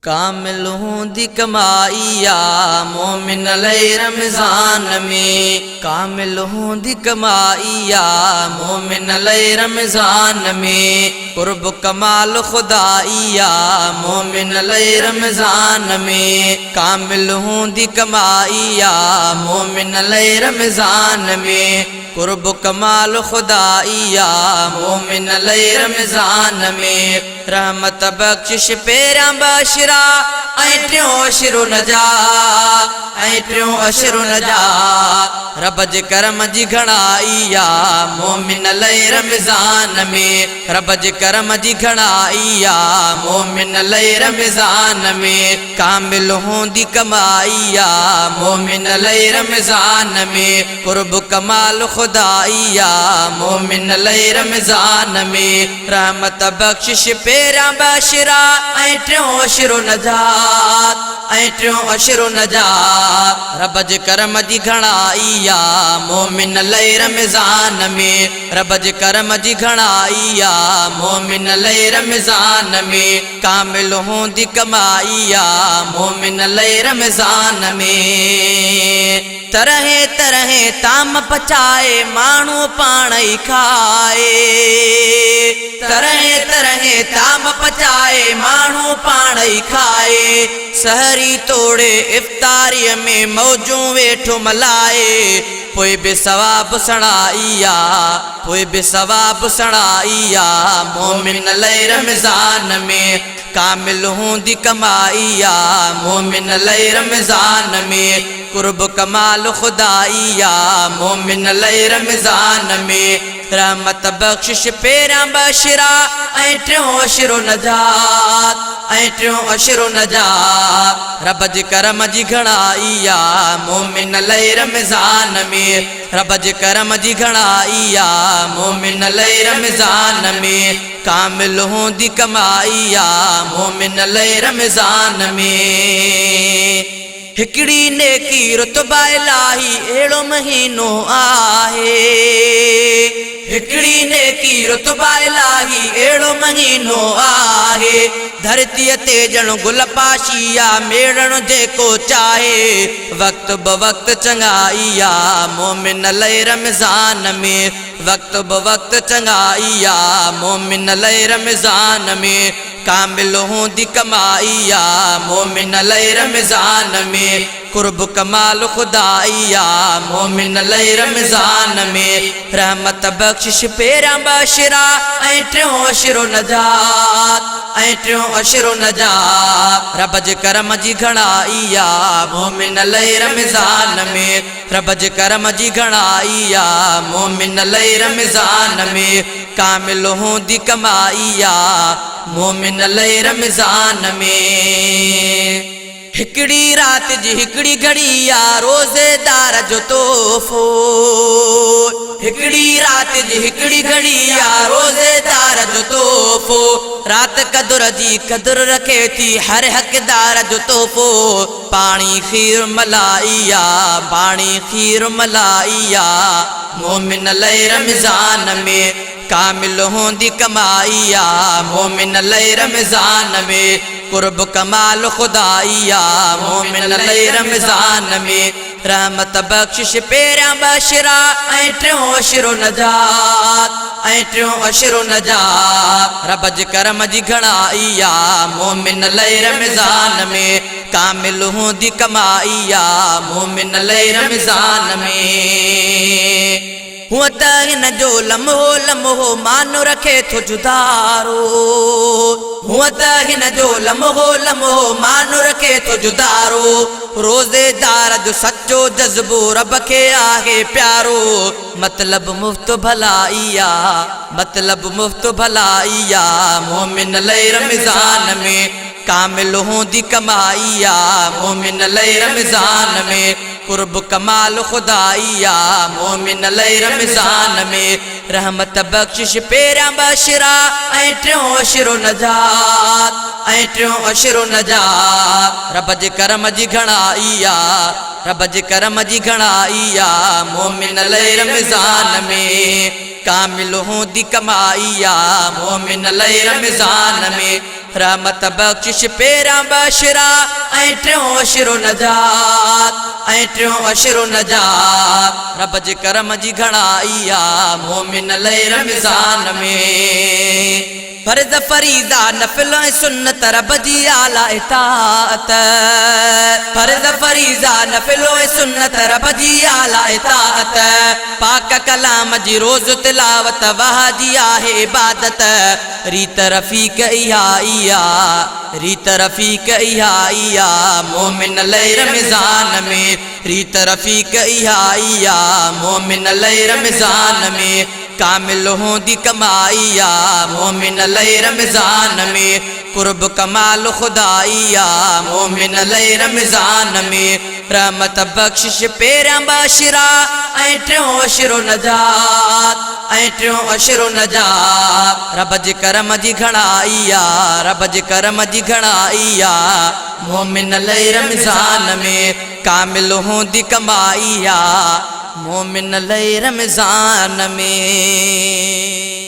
कामिल हूंदी कमाईया मोमिन लई रमज़ान में। कामिल हूंदी कमाईया मोमिन लई रमज़ान में। कुर्ब कमाल खुदाईया मोमिन लई रमज़ान में। कामिल हूंदी कमाईया मोमिन लई रमज़ान में। कुर्ब कमाल खुदाईया मोमिन लई रमज़ान में। रहमत बख्शिश पेरा बशरा ऐं टियों अशरु नजा ऐं टियों अशरु नजा। रब जे करम जी घणाईया मोमिन लई रमज़ान में। रब जे करम जी घणाईया मोमिन लई रमज़ान में। कामिल हूंदी कमाईया मोमिन लई रमज़ान में। कुर्ब कमाल खुदाईया मोमिन लई रमज़ान में। रहमत बख्शिश पेरा बशरा ऐं टियों अशरु नजात ऐं टियों अशरु नजात। रब जे करम जी घणाईया मोमिन लई रमज़ान में। रब जे करम जी घणाईया मोमिन लई रमज़ान में। कामिल हूंदी कमाईया मोमिन लई रमज़ान में। तरह तरह ताम पचाए माण्हू पाण ई खाए। तरह तरह ताम पचाए माण्हू पाण ई खाए। सहरी तोड़े इफ्तारीअ में मौजूं वेठो मलाए। पोइ बि सवाब सणाईया पोइ बि सवाब सणाईया मोमिन लई रमज़ान में। कामिल हूंदी कमाईया मोमिन लई रमज़ान में। कुर्ब कमाल खुदाईया मोमिन लई रमज़ान में। रहमत बख्शिश पेरा बशरा ऐं टियों अशरु नजात ऐं टियों अशरु नजात। रब जे करम जी घणाईया मोमिन लई रमज़ान में। रब जे करम जी घणाईया मोमिन लई रमज़ान में। कामिल हूंदी कमाईया मोमिन लई रमज़ान में। हिकड़ी नेकी रुतबा इलाही अहिड़ो महीनो आहे। हिकड़ी नेकी रुतबा इलाही अहिड़ो महीनो आहे। धरतीअ ते ॼण गुल पाशिया मेड़ण जेको चाहे। वक्त ब वक्त चङाईया मोमिन लई रमज़ान में। वक्त ब वक्त चङाईया मोमिन लई रमज़ान में। कामिल हूंदी कमाईया मोमिन लई रमज़ान में। कुर्ब कमाल खुदाईया मोमिन लई रमज़ान में। रहमत बख्शिश पेरा बशरा ऐं टियों अशरु नजात ऐं टियों अशरु नजात। रब जे करम जी घणाईया मोमिन लई रमज़ान में। रब जे करम जी घणाईया मोमिन लई रमज़ान में। कामिल हूंदी कमाईया मोमिन लई रमज़ान में। हिकड़ी रात जी हिकड़ी घड़िया रोज़ेदार जो तोहफ़ो। हिकड़ी रात जी हिकड़ी घड़िया रोज़ेदार जो तोहफ़ो। रात कदुर जी कदुर रखे थी हर हक़दार जो तोहफ़ो। पाणी खीर मलाईया पाणी खीर मलाईया मोमिन लई रमज़ान में। कामिल हूंदी कमाईया मोमिन लई रमज़ान में। कुर्ब कमाल खुदाईया मोमिन लई रमज़ान में। रहमत बख्शिश पेरा बशरा ऐं टियों अशरु नजात ऐं टियों अशरु नजात। रब जे करम जी घणाईया मोमिन लई रमज़ान में। कामिल हूंदी कमाईया मोमिन लई रमज़ान में। हुअ त हिन जो लम्हो लम्हो मानो रखे थो जुदारो। हुअ त हिन जो लम्हो लम्हो मानो रखे थो जुदारो। रोज़ेदार जो सच्चो जज़्बो रब खे आहे प्यारो। मतलब मुफ्त भलाईया मतलब मुफ्त भलाईया मोमिन लई रमज़ान में। कामिल हूंदी कमाईया मोमिन लई रमज़ान में। कुर्ब कमाल खुदाईया मोमिन लई रमज़ान में। रहमत बख्शिश पेरा बशरा ऐं टियों अशरु नजात ऐं टियों अशरु नजात। रब जे करम जी घणाईया रब जे करम जी घणाईया मोमिन लई रमज़ान में। कामिल हूंदी कमाईया मोमिन लई रमज़ान में। रहमत बख्शिश पेरा बशरा ऐं टियों अशरो नजात ऐं टियों अशरो नजात रब जे करम जी घणाई आ मोमिन लई रमज़ान में फर्ज़ फरीज़ा नफ़िल ऐं सुन्नत रब जी आला इताअत फर्ज़ फरीज़ा नफ़िल ऐं सुन्नत रब जी आला इताअत पाक कलाम जी रोज़ तिलावत वाह जी आहे इबादत रीत रफ़ीक इहा रीत रफ़ीक इहा मोमिन लई रमज़ान में रीत रफ़ीक इहा मोमिन लई रमज़ान में कामिल होंदी कमाई आ मोमिन लई रमज़ान में कुर्ब कमाल खुदाई आ मोमिन लई रमज़ान में रहमत बख्शिश पेरा बशरा ऐं टियों अशरो नजात ऐं टियों अशरो नजात रब जे करम जी घणाई आ रब जे करम जी घणाई आ मोमिन लई रमज़ान में कामिल होंदी कमाई आ मोमिन लई रमज़ान में।